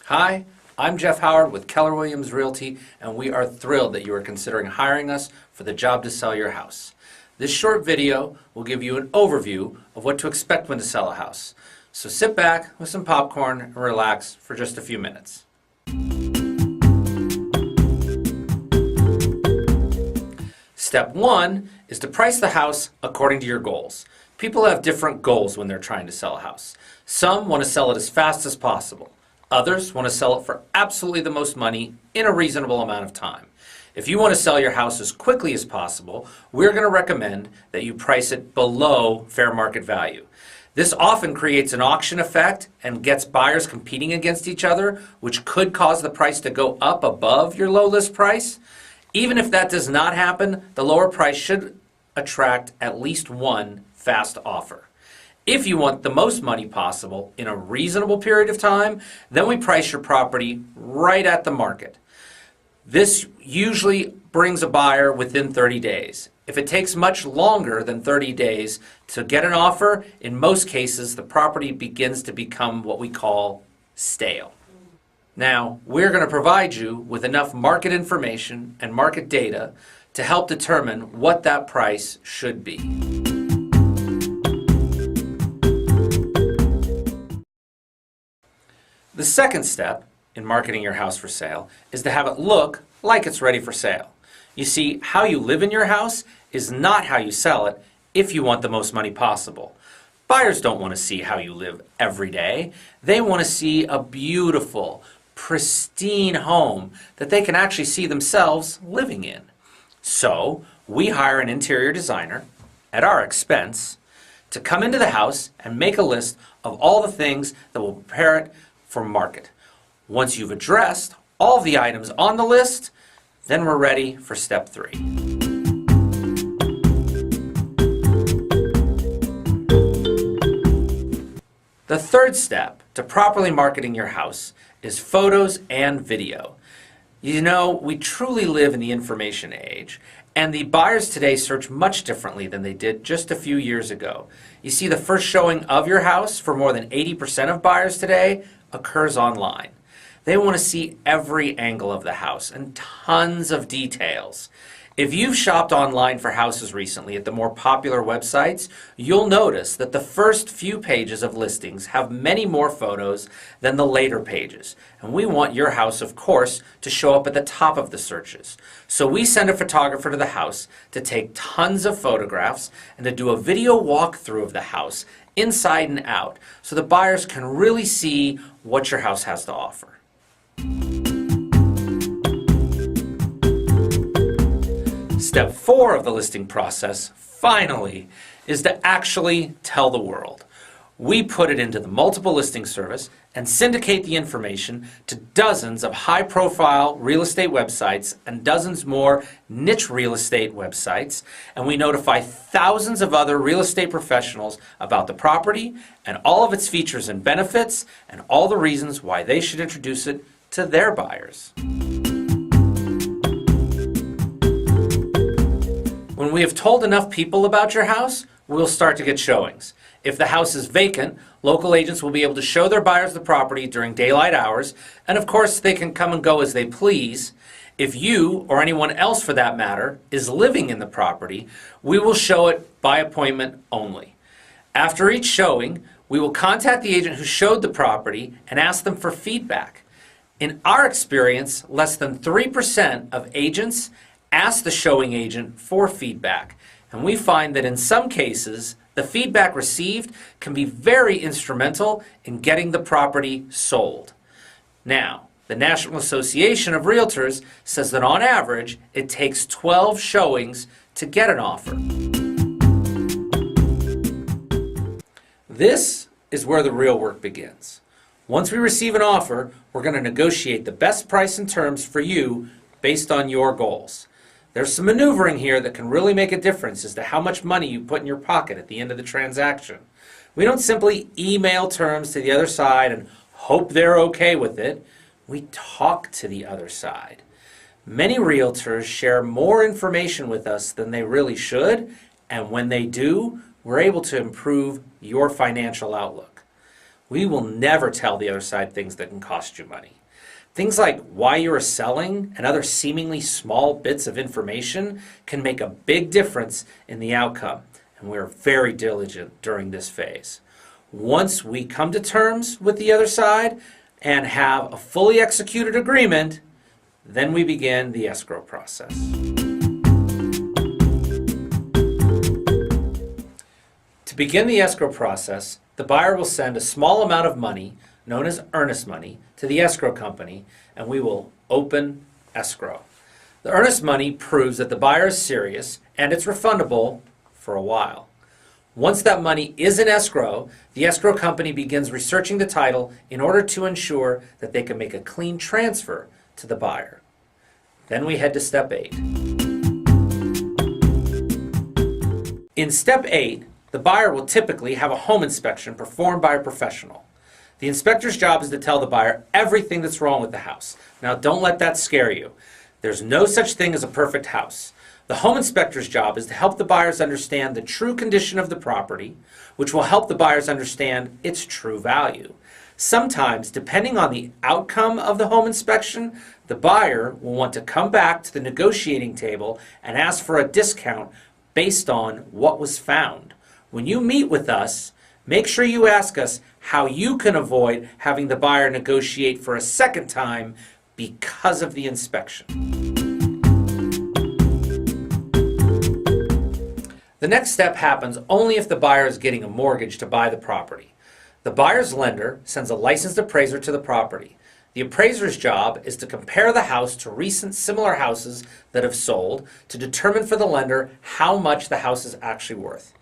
Hi, I'm Jeff Howard with Keller Realty, and we are thrilled that you are considering hiring us for the job to sell your house. This short video will give you an overview of what to expect when to sell a house. So sit back with some popcorn and relax for just a few minutes. Step one is to price the house according to your goals. People have different goals when they're trying to sell a house. Some want to sell it as fast as possible. Others want to sell it for absolutely the most money in a reasonable amount of time. If you want to sell your house as quickly as possible, we're going to recommend that you price it below fair market value. This often creates an auction effect and gets buyers competing against each other, which could cause the price to go up above your low list price. Even if that does not happen, the lower price should attract at least one fast offer. If you want the most money possible in a reasonable period of time, then we price your property right at the market. This usually brings a buyer within 30 days. If it takes much longer than 30 days to get an offer, in most cases the property begins to become what we call stale. Now, we're going to provide you with enough market information and market data to help determine what that price should be. The second step in marketing your house for sale is to have it look like it's ready for sale. You see, how you live in your house is not how you sell it if you want the most money possible. Buyers don't want to see how you live every day. They want to see a beautiful, pristine home that they can actually see themselves living in. So, we hire an interior designer at our expense to come into the house and make a list of all the things that will prepare it for market. Once you've addressed all the items on the list, then we're ready for step 3. The third step to properly marketing your house is photos and video. You know, we truly live in the information age, and the buyers today search much differently than they did just a few years ago. You see, the first showing of your house for more than 80% of buyers today occurs online. They want to see every angle of the house and tons of details. If you've shopped online for houses recently at the more popular websites, you'll notice that the first few pages of listings have many more photos than the later pages. And we want your house, of course, to show up at the top of the searches. So we send a photographer to the house to take tons of photographs and to do a video walkthrough of the house inside and out so the buyers can really see what your house has to offer. Step 4 of the listing process, finally, is to actually tell the world. We put it into the multiple listing service and syndicate the information to dozens of high-profile real estate websites and dozens more niche real estate websites, and we notify thousands of other real estate professionals about the property and all of its features and benefits and all the reasons why they should introduce it to their buyers. When we have told enough people about your house, we'll start to get showings. If the house is vacant, local agents will be able to show their buyers the property during daylight hours, and of course they can come and go as they please. If you, or anyone else for that matter, is living in the property, we will show it by appointment only. After each showing, we will contact the agent who showed the property and ask them for feedback. In our experience, less than 3% of agents ask the showing agent for feedback, and we find that in some cases, the feedback received can be very instrumental in getting the property sold. Now, the National Association of Realtors says that on average, it takes 12 showings to get an offer. This is where the real work begins. Once we receive an offer, we're going to negotiate the best price and terms for you based on your goals. There's some maneuvering here that can really make a difference as to how much money you put in your pocket at the end of the transaction. We don't simply email terms to the other side and hope they're okay with it. We talk to the other side. Many realtors share more information with us than they really should, and when they do, we're able to improve your financial outlook. We will never tell the other side things that can cost you money. Things like why you are selling and other seemingly small bits of information can make a big difference in the outcome, and we're very diligent during this phase. Once we come to terms with the other side and have a fully executed agreement, then we begin the escrow process. To begin the escrow process, the buyer will send a small amount of money, known as earnest money, to the escrow company, and we will open escrow. The earnest money proves that the buyer is serious and it's refundable for a while. Once that money is in escrow, the escrow company begins researching the title in order to ensure that they can make a clean transfer to the buyer. Then we head to step 8. In step 8, the buyer will typically have a home inspection performed by a professional. The inspector's job is to tell the buyer everything that's wrong with the house. Now, don't let that scare you. There's no such thing as a perfect house. The home inspector's job is to help the buyers understand the true condition of the property, which will help the buyers understand its true value. Sometimes, depending on the outcome of the home inspection, the buyer will want to come back to the negotiating table and ask for a discount based on what was found. When you meet with us, make sure you ask us how you can avoid having the buyer negotiate for a second time because of the inspection. The next step happens only if the buyer is getting a mortgage to buy the property. The buyer's lender sends a licensed appraiser to the property. The appraiser's job is to compare the house to recent similar houses that have sold to determine for the lender how much the house is actually worth.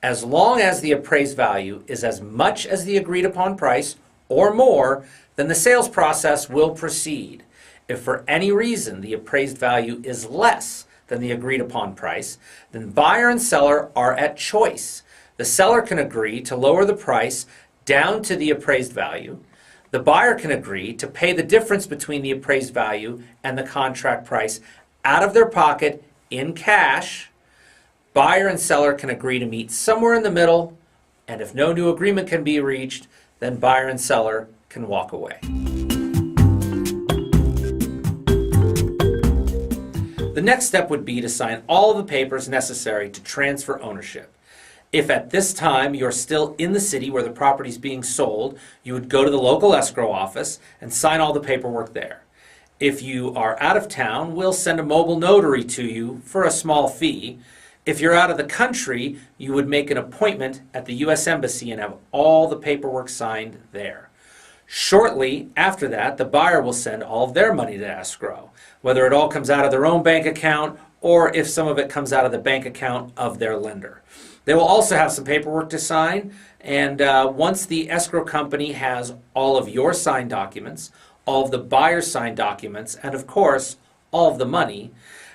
As long as the appraised value is as much as the agreed upon price or more, then the sales process will proceed. If for any reason the appraised value is less than the agreed upon price, then buyer and seller are at choice. The seller can agree to lower the price down to the appraised value. The buyer can agree to pay the difference between the appraised value and the contract price out of their pocket in cash. Buyer and seller can agree to meet somewhere in the middle, and if no new agreement can be reached, then buyer and seller can walk away. The next step would be to sign all the papers necessary to transfer ownership. If at this time you're still in the city where the property is being sold, you would go to the local escrow office and sign all the paperwork there. If you are out of town, we'll send a mobile notary to you for a small fee. If you're out of the country, you would make an appointment at the U.S. Embassy and have all the paperwork signed there. Shortly after that, the buyer will send all of their money to escrow, whether it all comes out of their own bank account or if some of it comes out of the bank account of their lender. They will also have some paperwork to sign, and once the escrow company has all of your signed documents, all of the buyer's signed documents, and of course, all of the money,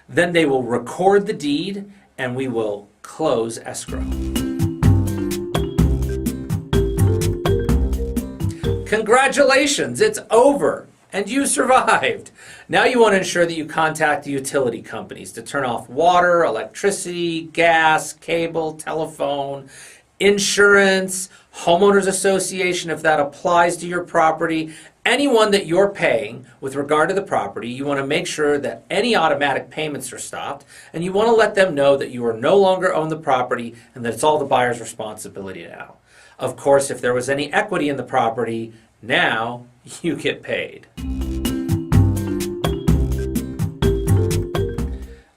then they will record the deed and we will close escrow. Congratulations, it's over and you survived. Now you want to ensure that you contact the utility companies to turn off water, electricity, gas, cable, telephone, insurance, homeowners association if that applies to your property. Anyone that you're paying with regard to the property, you want to make sure that any automatic payments are stopped, and you want to let them know that you are no longer own the property and that it's all the buyer's responsibility now. Of course, if there was any equity in the property, now you get paid.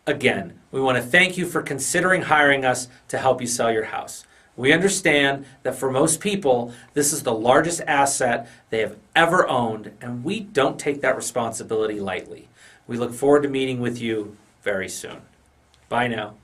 Again, we want to thank you for considering hiring us to help you sell your house. We understand that for most people, this is the largest asset they have ever owned, and we don't take that responsibility lightly. We look forward to meeting with you very soon. Bye now.